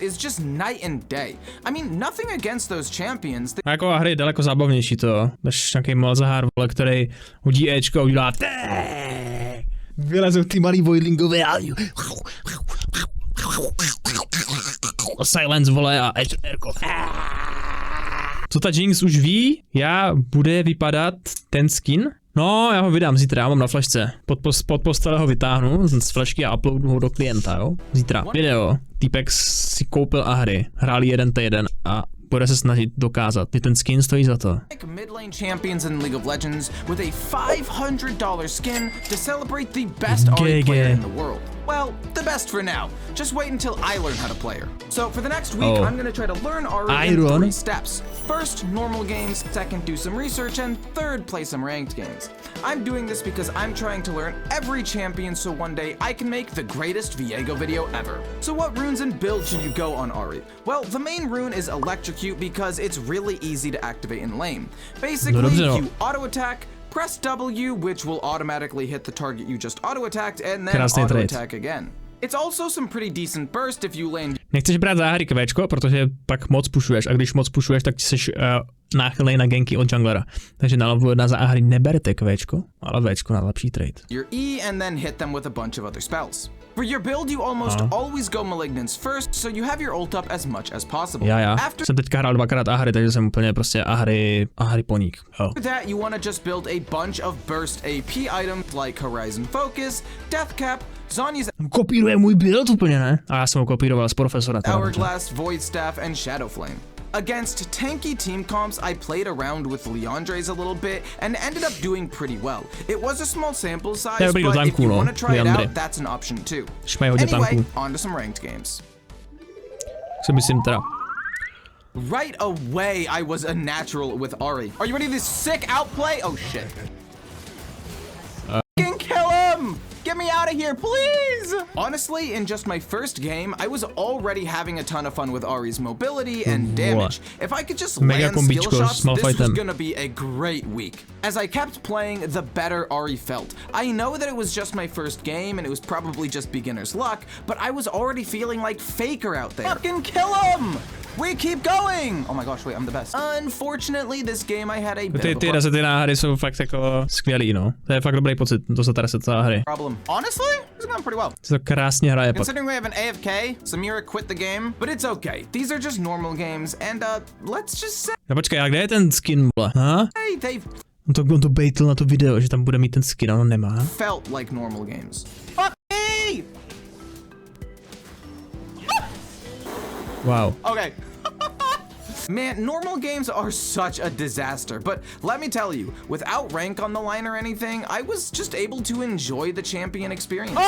is just night and day. I mean, nothing against those champions. A jako Ahri je daleko zábavnější to, než nějaký Malzahar, vole, který hodí Ečko a udělá vylezou ty malý vojlingové a silence, vole, a Ečko. Co ta Jinx už ví, bude vypadat ten skin? No, já ho vydám zítra, já mám na flashce. Pod postele ho vytáhnu z flashky a uploadnu ho do klienta, jo? Zítra. Video. Týpek si koupil Ahri, hráli 1v1 a bude se snažit dokázat, že ten skin stojí za to. Mid-lane champions in League of Legends with a $500 skin to celebrate the best Ahri player in the world. Well, the best for now. Just wait until I learn how to play her. So for the next week, I'm gonna try to learn Ahri in 3 steps. First, normal games. Second, do some research. And third, play some ranked games. I'm doing this because I'm trying to learn every champion so one day I can make the greatest Viego video ever. So what runes and builds should you go on Ahri? Well, the main rune is Electrocute because it's really easy to activate in lane. Basically, you auto-attack, press W, which will automatically hit the target you just auto-attacked, and then auto-attack again. It's also some pretty decent burst if you land. Nechceš brát za Ahri kvéčko, protože pak moc pušuješ a když moc pušuješ, tak jsi náchylnej na ganky od junglera. Takže na level 1 za Ahri neberte kvéčko, ale véčko na lepší trade. Your E and then hit them with a bunch of other spells. For your build, you almost always go Malignance first, so you have your ult up as much as possible. Já. Jsem teďka hrál 2krát Ahri, takže jsem úplně prostě Ahri poník. After that, you want to just build a bunch of burst AP items like Horizon Focus, Death Cap, Zhonya's kopíruje můj build úplně, ne? A já jsem ho kopíroval z profesora. Hourglass, Void Staff, and Shadow Flame. Against tanky team comps, I played around with Leandre's a little bit and ended up doing pretty well. It was a small sample size, but if you want to try it out, that's an option too. Anyway, on to some ranked games. Right away, I was a natural with Ahri. Are you ready for this sick outplay? Oh shit. Kill him! Get me out of here, please! Honestly, in just my first game, I was already having a ton of fun with Ahri's mobility and damage. If I could just land skill shots, this was gonna be a great week. As I kept playing, the better Ahri felt. I know that it was just my first game and it was probably just beginner's luck, but I was already feeling like Faker out there. Fucking kill him! We keep going! Oh my gosh, wait, I'm the best. Unfortunately, this game I had a bit of a ty resety na hry jsou fakt jako skvělý, no. To je fakt dobrý pocit, to se ta reseta hry. Problem. Honestly, it's going pretty well. To krásně hraje pak. Considering we have an AFK, Samira quit the game, but it's okay. These are just normal games, and let's just say... No počkej, a kde je ten skin, vole? Hey, they've... On to bejtl na to video, že tam bude mít ten skin, on nemá. Felt like normal games. Fuck me! Wow. Okay. Man, normal games are such a disaster, but let me tell you, without rank on the line or anything, I was just able to enjoy the champion experience.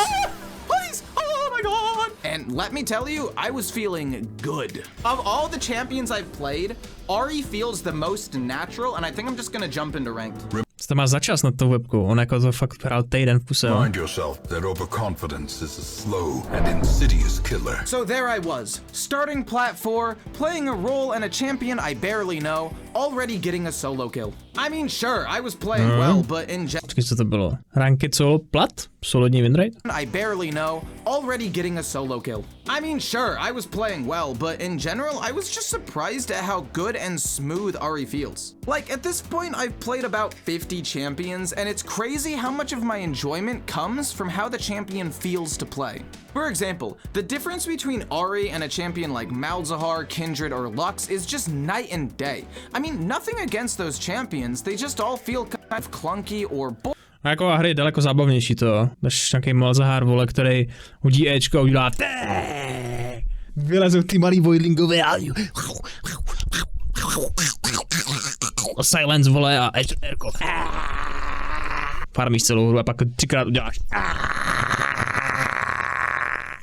Please! Oh my god! And let me tell you, I was feeling good. Of all the champions I've played, Ahri feels the most natural, and I think I'm just gonna jump into ranked. Co to má za čas nad tou webkou? On jako to fakt hrál týden v kuse. Mind yourself that overconfidence is a slow and insidious killer. So there I was, starting plat 4, playing a role and a champion I barely know, already getting a solo kill. I mean, sure, I was playing well, but in general... Počkej, co to bylo? Ranked solo plat? Solidní win rate? I barely know, already getting a solo kill. I mean, sure, I was playing well, but in general, I was just surprised at how good and smooth Ahri feels. Like, at this point, I've played about 50 champions, and it's crazy how much of my enjoyment comes from how the champion feels to play. For example, the difference between Ahri and a champion like Malzahar, Kindred, or Lux is just night and day. I mean, nothing against those champions, they just all feel kind of clunky or boring. A jako Ahri je daleko zábavnější to, než nějaký Malzahar, vole, který hodí Ečko a udělá vylezou ty malý vojlingové a silence, vole, a Ečko. Farmíš celou hru a pak 3krát uděláš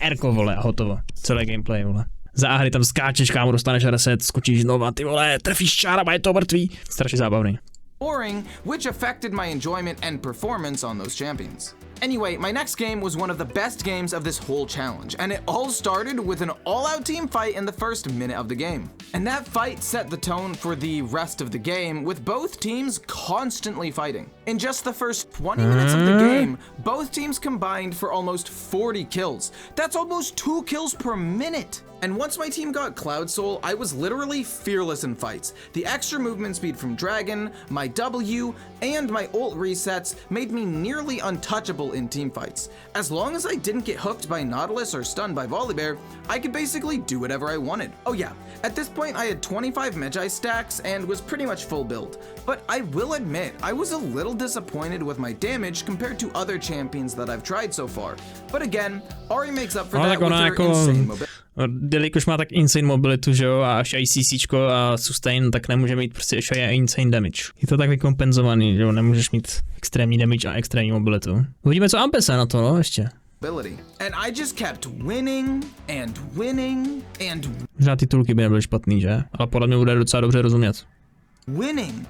Erko, vole, a hotovo. Celé gameplay, vole. Za Ahri tam skáčeš, kámo, dostaneš reset, skočíš znova, ty vole, trefíš čára a je to mrtvý. Strašně zábavný. Boring, which affected my enjoyment and performance on those champions. Anyway, my next game was one of the best games of this whole challenge, and it all started with an all-out team fight in the first minute of the game. And that fight set the tone for the rest of the game, with both teams constantly fighting. In just the first 20 minutes of the game, both teams combined for almost 40 kills. That's almost 2 kills per minute. And once my team got Cloud Soul, I was literally fearless in fights. The extra movement speed from Dragon, my W, and my ult resets made me nearly untouchable in team fights. As long as I didn't get hooked by Nautilus or stunned by Volibear, I could basically do whatever I wanted. Oh yeah, at this point I had 25 Magi stacks and was pretty much full build. But I will admit, I was a little disappointed with my damage compared to other champions that I've tried so far. But again, Ahri makes up for that with her insane mobility. Jelikož má tak insane mobilitu, že jo, a až ICCčko a sustain, tak nemůže mít prostě ještě insane damage. Je to tak vykompenzovaný, že jo, nemůžeš mít extrémní damage a extrémní mobilitu. Uvidíme, co Ampesa na to, no, ještě. And I just kept winning and winning and Možná titulky by nebyly špatný, že? Ale podle mě bude docela dobře rozumět. winning.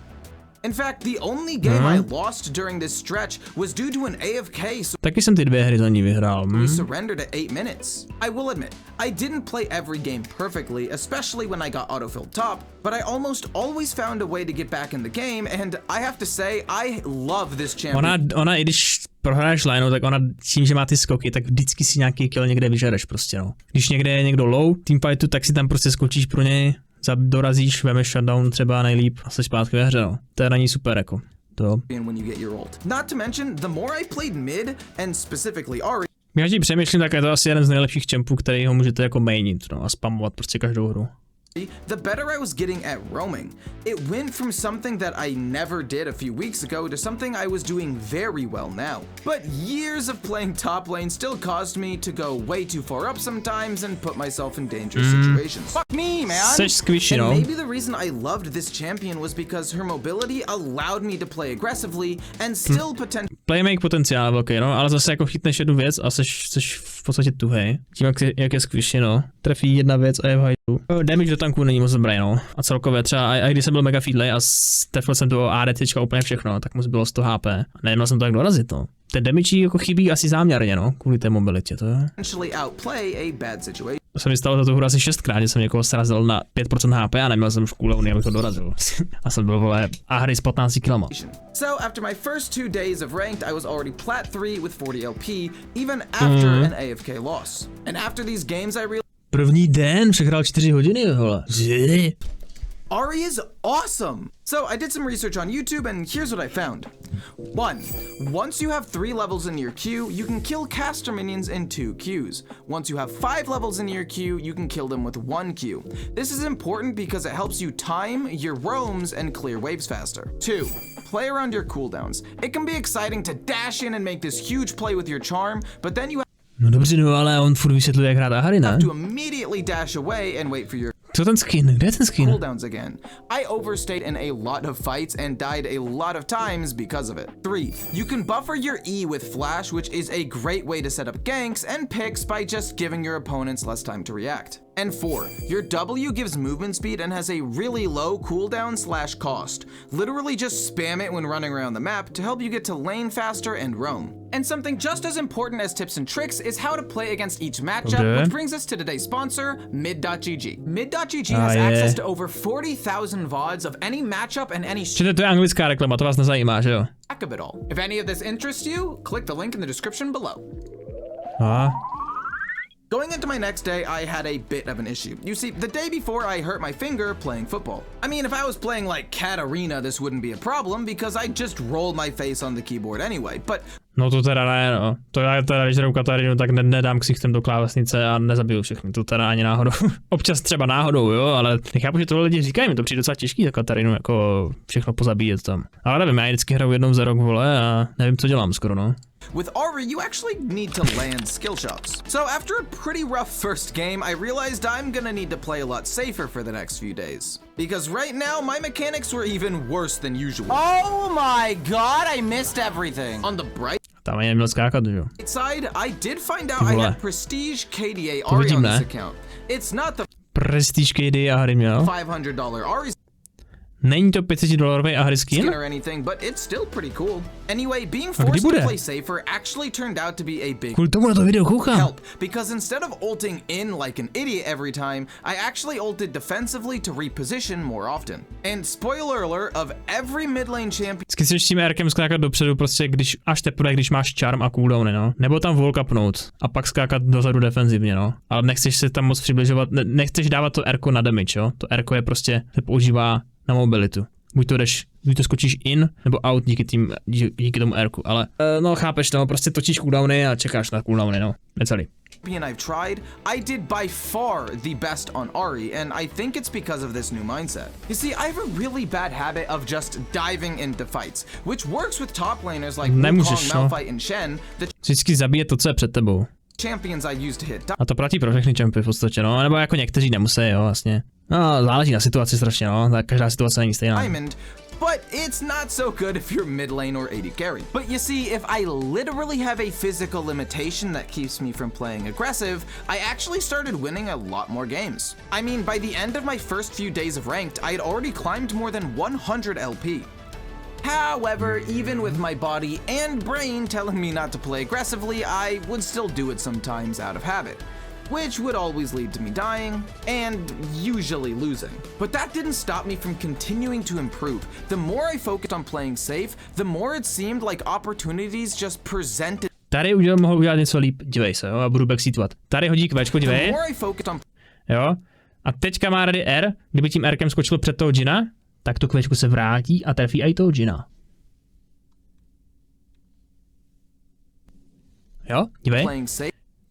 In fact, the only game I lost during this stretch was due to an AFK, so Taky jsem ty 2 hry za ní vyhrál. we surrendered at 8 minutes. I will admit, I didn't play every game perfectly, especially when I got autofilled top, but I almost always found a way to get back in the game, and I have to say, I love this champion. Ona i když prohráš lineu, tak ona tím, že má ty skoky, tak vždycky si nějaký kill někde vyžereš prostě, no. Když někde je někdo low teamfightu, tak si tam prostě skočíš pro něj, dorazíš, vemeš shutdown třeba nejlíp a jsi zpátky ve hře, no. To je na ní super, jako. To. When you get your ult. Not to mention, the more I played mid, and specifically Ahri, Já tím přemýšlím, tak je to asi jeden z nejlepších čempů, který ho můžete jako mainit, no, a spamovat prostě každou hru. the better I was getting at roaming. It went from something that I never did a few weeks ago to something I was doing very well now. But years of playing top lane still caused me to go way too far up sometimes and put myself in dangerous situations. Fuck me, man! Seš squishy, And no. maybe the reason I loved this champion was because her mobility allowed me to play aggressively and still potentially Playmake potenciál je velký, no, ale zase jako chytneš jednu věc a seš v podstatě tuhej. Tím, jak je squishy, no. Trefí jedna věc a je v hajdu. Damage do tanku není moc dobrý, no. A celkově třeba, a když jsem byl mega feedlay a trefil jsem do ADCčka úplně všechno, tak mu zbylo 100 HP. A neměl jsem to jak dorazit, no. Ten damage jako chybí asi záměrně, no, kvůli té mobilitě, to je. outplay a bad situation. To se mi stalo za tu hru asi 6krát, že jsem někoho srazil na 5% HP a neměl jsem už cooldowny, abych to dorazil. A jsem byl, vole, Ahri s 15 kilama. So after my first 2 days of ranked, I was already plat 3 with 40 LP, even after an AFK loss. And after these games I realized První den přehrál 4 hodiny, vole. Ahri is awesome! So I did some research on YouTube and here's what I found. 1. Once you have 3 levels in your queue, you can kill caster minions in 2 queues. Once you have 5 levels in your queue, you can kill them with 1 queue. This is important because it helps you time your roams and clear waves faster. 2. Play around your cooldowns. It can be exciting to dash in and make this huge play with your charm, but then you No dobře, no, ale on furt vysvětluje, jak hrát Ahri, ne? have to immediately dash away and wait for your Co ten skin? Kde je ten skin? cooldowns again. I overstayed in a lot of fights and died a lot of times because of it. 3. You can buffer your E with flash, which is a great way to set up ganks and picks by just giving your opponents less time to react. And 4. Your W gives movement speed and has a really low cooldown / cost. Literally just spam it when running around the map to help you get to lane faster and roam. And something just as important as tips and tricks is how to play against each matchup, which brings us to today's sponsor, mid.gg. Mid.gg has access to over 40,000 VODs of any matchup and any Čili to je anglická reklama, to vás nezajímá, že jo? track of it all. If any of this interests you, click the link in the description below. A? Going into my next day, I had a bit of an issue. You see, the day before I hurt my finger playing football. I mean, if I was playing like Katarina, this wouldn't be a problem because I just rolled my face on the keyboard anyway, but No to teda ne, no. To já teda, když hraju Katarinu, tak nedám ksichtem do klávesnice a nezabiju všechny. To teda ani náhodou. Občas třeba náhodou, jo, ale nechápu, že tohle lidi říkají, mi to přijde docela těžký za Katarinu, jako všechno pozabíjet tam. Ale nevím, já vždycky hraju jednou za rok, vole, a nevím, co dělám skoro, no. with Ahri, you actually need to land skill shots. So after a pretty rough first game, I realized I'm gonna need to play a lot safer for the next few days. Because right now, my mechanics were even worse than usual. Oh my god, I missed everything! On the bright Tam ani neměl skákat, že jo. side, I did find out I had Prestige KDA Ahri on this account. It's not the Prestige KDA Ahri měl. $500 Ahri Není to $500 Ahri skin? Or anything, but it's still pretty cool. Anyway, being forced to play safer actually turned out to be a big help, because instead of ulting in like an idiot every time, I actually ulted defensively to reposition more often. And spoiler alert, of every mid lane champion, Chceš s tím Rkem skákat dopředu prostě, když máš charm a cooldowny, no. Nebo tam volkapnout a pak skákat dozadu defenzivně, no. Ale nechceš se tam moc přibližovat, nechceš dávat to Rko na damage, jo. To Rko je prostě, se používá na mobilitu. Buď to skočíš in, nebo out díky tomu Rku, ale no chápeš, no, prostě točíš cooldowny a čekáš na cooldowny, no. Necelý. I've tried, I did by far the best on Ahri, and I think it's because of this new mindset. You see, I have a really bad habit of just diving into fights, which works with top laners like Wukong, Malphite, and Shen, the vždycky zabije to, co je před tebou. champions I used to hit. A to platí pro všechny čempy v podstatě, no, nebo jako někteří nemusí, jo, vlastně. No, záleží na situaci strašně, no, každá situace není stejná. But it's not so good if you're mid lane or AD carry. But you see, if I literally have a physical limitation that keeps me from playing aggressive, I actually started winning a lot more games. I mean, by the end of my first few days of ranked, I had already climbed more than 100 LP. However, even with my body and brain telling me not to play aggressively, I would still do it sometimes out of habit, which would always lead to me dying and usually losing. But that didn't stop me from continuing to improve. The more I focused on playing safe, the more it seemed like opportunities just presented. Tady mohl udělat něco líp, dívej se, jo, a budu backseatovat. Tady hodí kvéčko, dívej. Jo, a teď kamarády R, kdyby tím Rkem skočil před toho džina, tak to kvéčko se vrátí a trefí i toho džina. Jo, dívej.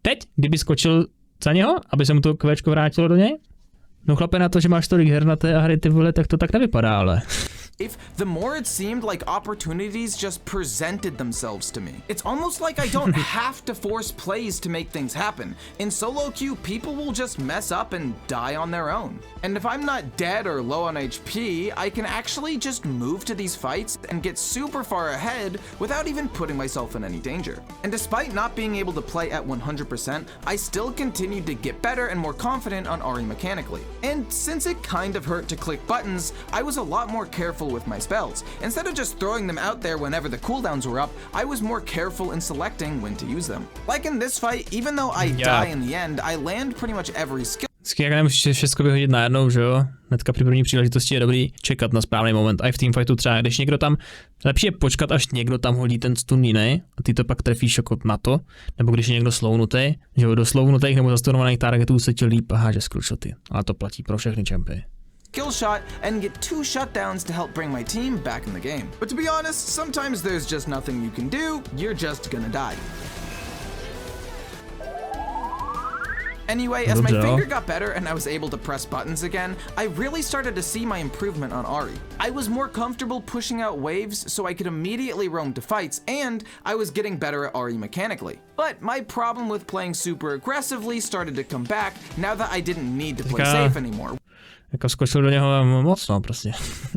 Teď, kdyby skočil za něho, aby se mu to kvéčko vrátilo do něj? No chlape, na to, že máš tolik her na té Ahri, ty vole, tak to tak nevypadá, ale. The more it seemed like opportunities just presented themselves to me. It's almost like I don't have to force plays to make things happen. In solo queue, people will just mess up and die on their own. And if I'm not dead or low on HP, I can actually just move to these fights and get super far ahead without even putting myself in any danger. And despite not being able to play at 100%, I still continued to get better and more confident on Ahri mechanically. And since it kind of hurt to click buttons, I was a lot more careful with my spells. Instead of just throwing them out there whenever the cooldowns were up, I was more careful in selecting when to use them. Like in this fight, even though I die in the end, I land pretty much every skill. Jak nemusíš všechno vyhodit najednou, že jo? Hnedka při první příležitosti je dobrý čekat na správný moment. A i v teamfightu třeba, když někdo tam, lepší je počkat, až někdo tam hodí ten stun jiný a ty to pak trefíš jako na to, nebo když je někdo slownutý, že jo, do slownutých nebo zastunovaných targetů se ti líp háže screenshoty. Ale to platí pro všechny čempy. Kill shot and get 2 shutdowns to help bring my team back in the game. But to be honest, sometimes there's just nothing you can do, you're just gonna die. Anyway, as my finger got better and I was able to press buttons again, I really started to see my improvement on Ahri. I was more comfortable pushing out waves so I could immediately roam to fights, and I was getting better at Ahri mechanically. But my problem with playing super aggressively started to come back now that I didn't need to play safe anymore. Jako skočil do něho moc, no prostě.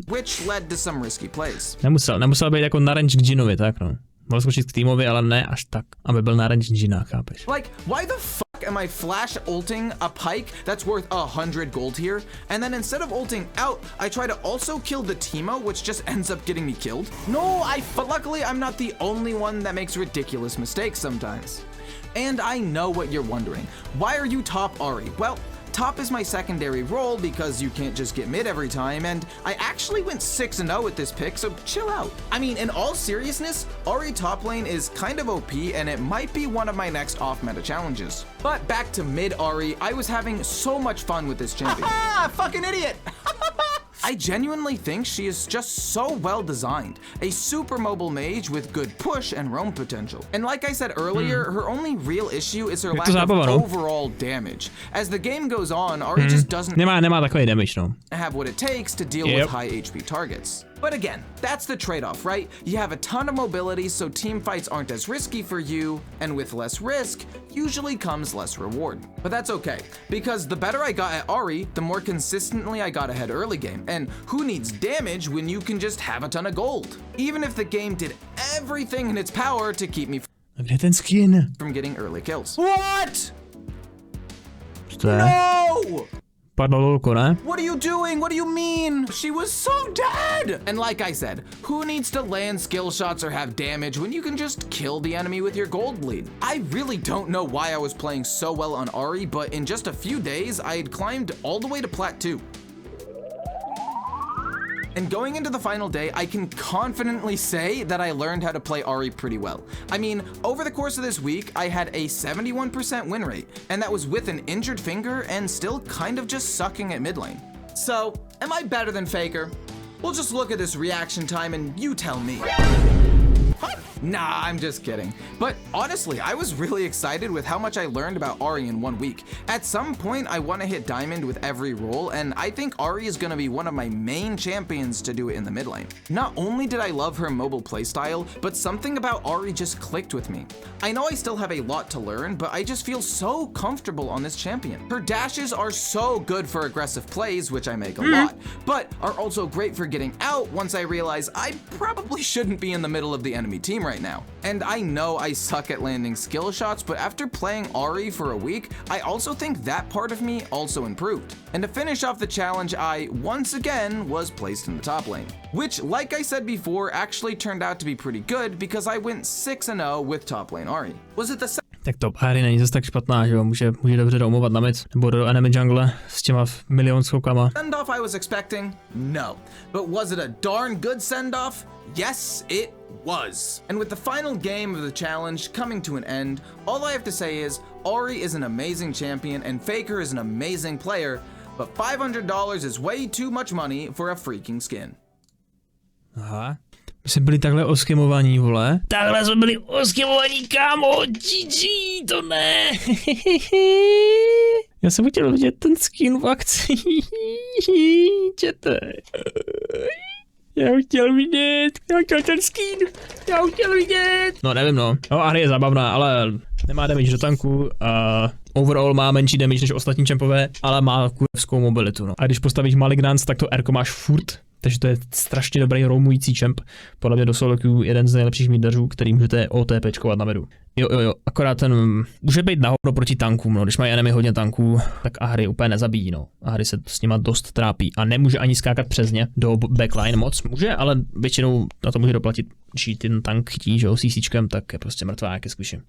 Which led to some risky plays. Nemusel být jako na range k džinovi, tak no. Mohl skočit k týmovi, ale ne až tak, aby byl na range džina, chápeš? Like, why the fuck am I flash ulting a pike that's worth 100 gold here, and then instead of ulting out, I try to also kill the Teemo, which just ends up getting me killed? No, luckily I'm not the only one that makes ridiculous mistakes sometimes. And I know what you're wondering. Why are you top Ahri? Well, top is my secondary role because you can't just get mid every time, and I actually went 6-0 with this pick, so chill out. I mean, in all seriousness, Ahri top lane is kind of OP, and it might be one of my next off-meta challenges. But back to mid Ahri, I was having so much fun with this champion. Ah, fucking idiot! I genuinely think she is just so well designed. A super mobile mage with good push and roam potential. And like I said earlier, her only real issue is her lack of overall damage. As the game goes on, Ahri just doesn't have what it takes to deal with high HP targets. But again, that's the trade-off, right? You have a ton of mobility, so team fights aren't as risky for you, and with less risk, usually comes less reward. But that's okay, because the better I got at Ahri, the more consistently I got ahead early game. And who needs damage when you can just have a ton of gold? Even if the game did everything in its power to keep me from getting early kills. What? No! Padlo lolko, ne? What are you doing? What do you mean? She was so dead! And like I said, who needs to land skill shots or have damage when you can just kill the enemy with your gold bleed? I really don't know why I was playing so well on Ahri, but in just a few days, I had climbed all the way to Plat 2. And going into the final day, I can confidently say that I learned how to play Ahri pretty well. I mean, over the course of this week, I had a 71% win rate, and that was with an injured finger and still kind of just sucking at mid lane. So, am I better than Faker? We'll just look at this reaction time and you tell me. What? Nah, I'm just kidding. But honestly, I was really excited with how much I learned about Ahri in 1 week. At some point, I want to hit diamond with every role, and I think Ahri is going to be one of my main champions to do it in the mid lane. Not only did I love her mobile playstyle, but something about Ahri just clicked with me. I know I still have a lot to learn, but I just feel so comfortable on this champion. Her dashes are so good for aggressive plays, which I make a lot, but are also great for getting out once I realize I probably shouldn't be in the middle of the enemy team right now. And I know I suck at landing skill shots, but after playing Ahri for a week, I also think that part of me also improved. And to finish off the challenge, I once again was placed in the top lane, which, like I said before, actually turned out to be pretty good because I went 6-0 with top lane Ahri. Was it the Tak top Ahri není zase tak špatná, že jo, může dobře roamovat na mid, nebo do enemy jungle s těma milion skokama. send-off I was expecting? No. But was it a darn good send-off? Yes, it was. And with the final game of the challenge coming to an end, all I have to say is Ahri is an amazing champion and Faker is an amazing player, but $500 is way too much money for a freaking skin. Aha. My jsme byli takhle oskimovaní, vole. Takhle jsme byli oskimovaní, kámo, GG, to ne. Já jsem chtěl vidět ten skin v akci. Čete. Já ho chtěl vidět, já chtěl ten skin, já ho chtěl vidět. No nevím no, Ahri je zábavná, ale nemá damage do tanku a overall má menší damage než ostatní čempové, ale má kurevskou mobilitu no. A když postavíš Malignance, tak to R máš furt. Takže to je strašně dobrý roamující champ. Podle mě do solo queue jeden z nejlepších mídařů, který můžete OTPčkovat na medu. Jo, akorát ten může být nahodno proti tankům, no. Když mají enemy hodně tanků, tak Ahri úplně nezabíjí, no. Ahri se s nima dost trápí a nemůže ani skákat přes ně do backline moc. Může, ale většinou na to může doplatit, když ten tank chytí, že jo, CCčkem, tak je prostě mrtvá jak je squishy.